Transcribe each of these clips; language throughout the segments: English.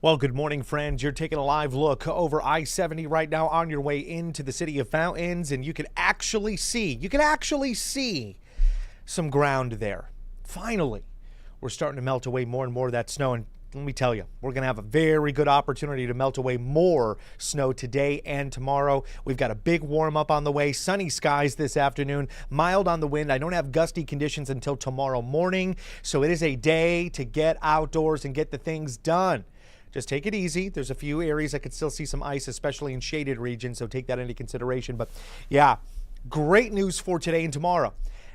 Well, good morning, friends. You're taking a live look over I-70 right now on your way into the city of Fountains, and you can actually see some ground there. Finally, we're starting to melt away more and more of that snow, and let me tell you, we're going to have a very good opportunity to melt away more snow today and tomorrow. We've got a big warm up on the way, sunny skies this afternoon, mild on the wind. I don't have gusty conditions until tomorrow morning, so it is a day to get outdoors and get the things done. Just take it easy. There's a few areas I could still see some ice, especially in shaded regions, so take that into consideration. But yeah, great news for today and tomorrow.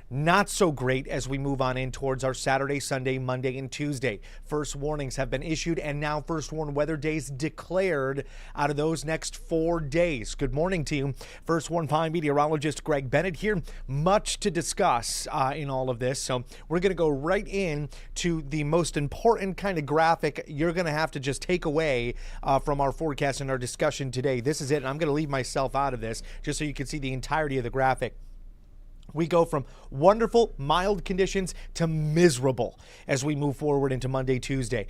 Not so great as we move on in towards our Saturday, Sunday, Monday, and Tuesday. First warnings have been issued and now first warn weather days declared out of those next 4 days. Good morning to you. First warn 5 meteorologist Greg Bennett here. Much to discuss in all of this. So we're going to go right in to the most important kind of graphic you're going to have to just take away from our forecast and our discussion today. This is it. And I'm going to leave myself out of this just so you can see the entirety of the graphic. We go from wonderful, mild conditions to miserable as we move forward into Monday, Tuesday.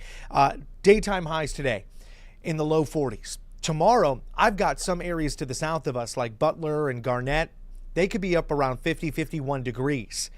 Daytime highs today in the low 40s. Tomorrow, I've got some areas to the south of us like Butler and Garnett. They could be up around 50, 51 degrees.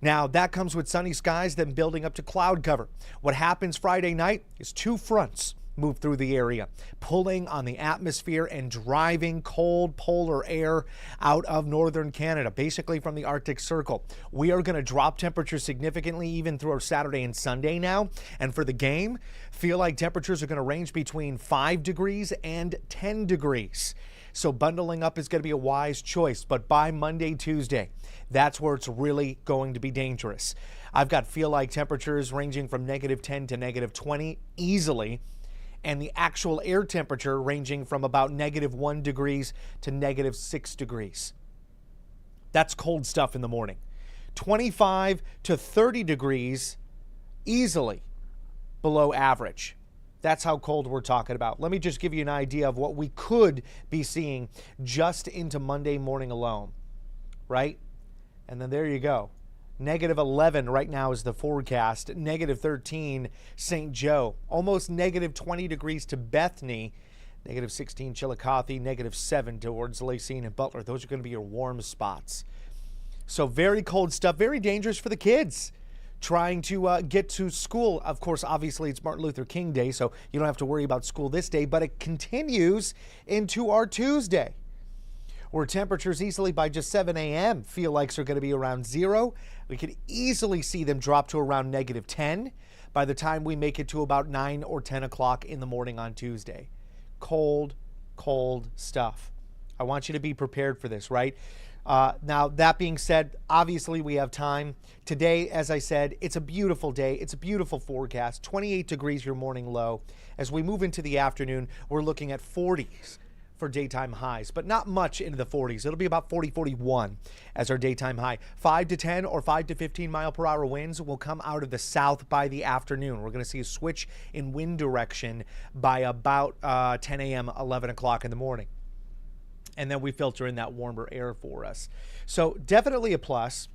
Now, that comes with sunny skies, then building up to cloud cover. What happens Friday night is two fronts move through the area, pulling on the atmosphere and driving cold polar air out of northern Canada, basically from the Arctic Circle. We are going to drop temperatures significantly even through our Saturday and Sunday now. And for the game, feel like temperatures are going to range between 5 degrees and 10 degrees. So bundling up is going to be a wise choice. But by Monday, Tuesday, that's where it's really going to be dangerous. I've got feel like temperatures ranging from -10 to -20 easily, and the actual air temperature ranging from about -1 degrees to -6 degrees. That's cold stuff in the morning. 25 to 30 degrees easily below average. That's how cold we're talking about. Let me just give you an idea of what we could be seeing just into Monday morning alone, right? And then there you go. -11 right now is the forecast. -13 St. Joe. Almost -20 degrees to Bethany. -16 Chillicothe. -7 towards Lacine and Butler. Those are going to be your warm spots. So very cold stuff. Very dangerous for the kids trying to get to school. Of course, obviously, it's Martin Luther King Day, so you don't have to worry about school this day, but it continues into our Tuesday, where temperatures easily by just 7 a.m. feel like are going to be around 0. We could easily see them drop to around -10 by the time we make it to about 9 or 10 o'clock in the morning on Tuesday. Cold, cold stuff. I want you to be prepared for this, right? Now, that being said, obviously we have time. Today, as I said, it's a beautiful day. It's a beautiful forecast. 28 degrees your morning low. As we move into the afternoon, we're looking at 40s. For daytime highs, but not much into the 40s. It'll be about 40, 41 as our daytime high. 5 to 10 or 5 to 15 mile per hour winds will come out of the south by the afternoon. We're going to see a switch in wind direction by about 10 a.m., 11 o'clock in the morning. And then we filter in that warmer air for us. So definitely a plus.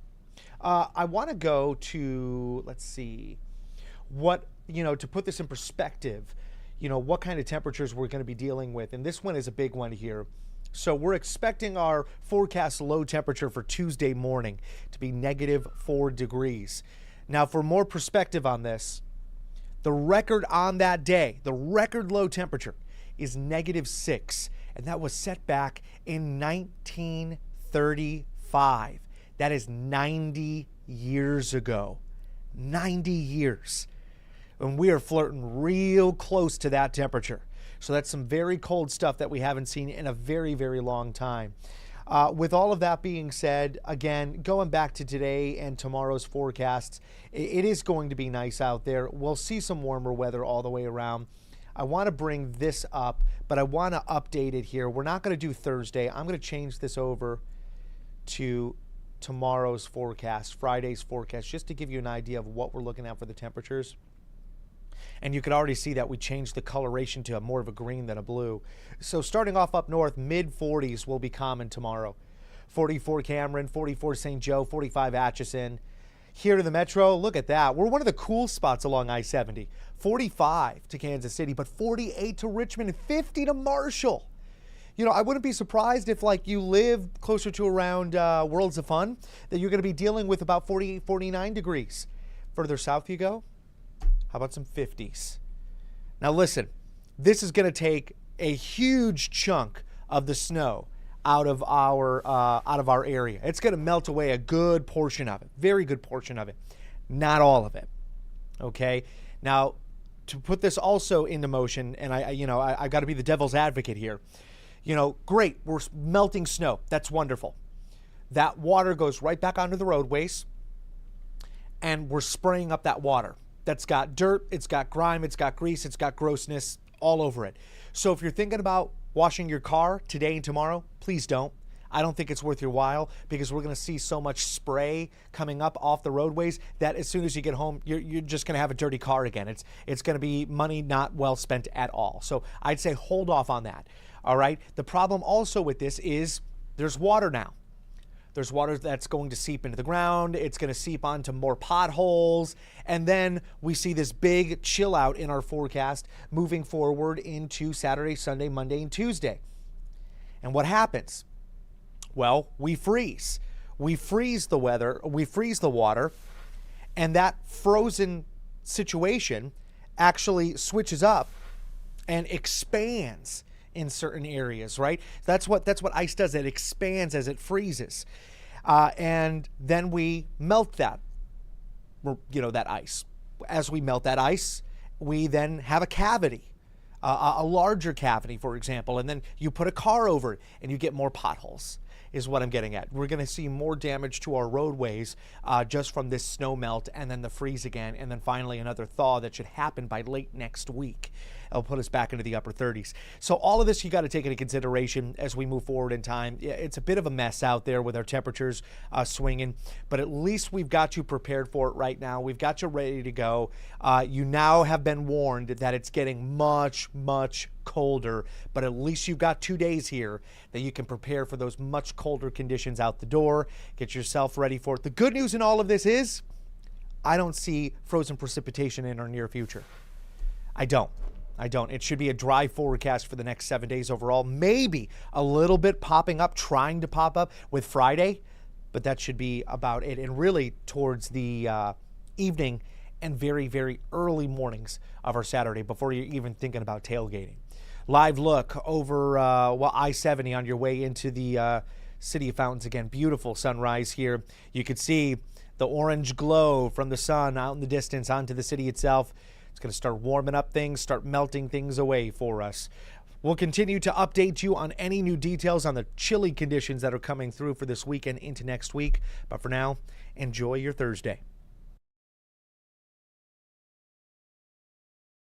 I want to go to, let's see, what, to put this in perspective, what kind of temperatures we're going to be dealing with. And this one is a big one here. So we're expecting our forecast low temperature for Tuesday morning to be -4 degrees. Now, for more perspective on this, the record on that day, the record low temperature is -6. And that was set back in 1935. That is 90 years ago. 90 years. And we are flirting real close to that temperature. So that's some very cold stuff that we haven't seen in a very, very long time. With all of that being said, again, going back to today and tomorrow's forecasts, it is going to be nice out there. We'll see some warmer weather all the way around. I want to bring this up, but I want to update it here. We're not going to do Thursday. I'm going to change this over to tomorrow's forecast, Friday's forecast, just to give you an idea of what we're looking at for the temperatures. And you can already see that we changed the coloration to more of a green than a blue. So starting off up north, mid-40s will be common tomorrow. 44 Cameron, 44 St. Joe, 45 Atchison. here to the metro. Look at that. We're one of the cool spots along I-70. 45 to Kansas City, but 48 to Richmond and 50 to Marshall. You know, I wouldn't be surprised if, like, you live closer to around Worlds of Fun, that you're going to be dealing with about 48, 49 degrees. Further south you go, how about some 50s? Now listen, this is going to take a huge chunk of the snow out of our area. It's going to melt away a good portion of it, very good portion of it, not all of it. Okay. Now, to put this also into motion, and I got to be the devil's advocate here. You know, great, we're melting snow. That's wonderful. That water goes right back onto the roadways, and we're spraying up that water. That's got dirt, it's got grime, it's got grease, it's got grossness all over it. So if you're thinking about washing your car today and tomorrow, please don't. I don't think it's worth your while, because we're going to see so much spray coming up off the roadways that as soon as you get home, you're just going to have a dirty car again. It's going to be money not well spent at all. So I'd say hold off on that. All right. The problem also with this is there's water now. There's water that's going to seep into the ground. It's going to seep onto more potholes. And then we see this big chill out in our forecast moving forward into Saturday, Sunday, Monday, and Tuesday. And what happens? Well, we freeze. We freeze the weather, we freeze the water, and that frozen situation actually switches up and expands in certain areas, right? That's what ice does. It expands as it freezes. And then we melt that, that ice. As we melt that ice, we then have a cavity, a larger cavity, for example, and then you put a car over it and you get more potholes, is what I'm getting at. We're going to see more damage to our roadways just from this snow melt, and then the freeze again, and then finally another thaw that should happen by late next week. It'll put us back into the upper 30s. So all of this you got to take into consideration as we move forward in time. It's a bit of a mess out there with our temperatures swinging, but at least we've got you prepared for it right now. We've got you ready to go. You now have been warned that it's getting much, much colder, but at least you've got 2 days here that you can prepare for those much colder conditions out the door. Get yourself ready for it. The good news in all of this is I don't see frozen precipitation in our near future. I don't. It should be a dry forecast for the next 7 days overall. Maybe a little bit popping up, trying to pop up with Friday, but that should be about it. And really towards the evening and very, very early mornings of our Saturday before you're even thinking about tailgating. Live look over I-70 on your way into the City of Fountains again. Beautiful sunrise here. You could see the orange glow from the sun out in the distance onto the city itself. It's going to start warming up things, start melting things away for us. We'll continue to update you on any new details on the chilly conditions that are coming through for this weekend into next week. But for now, enjoy your Thursday.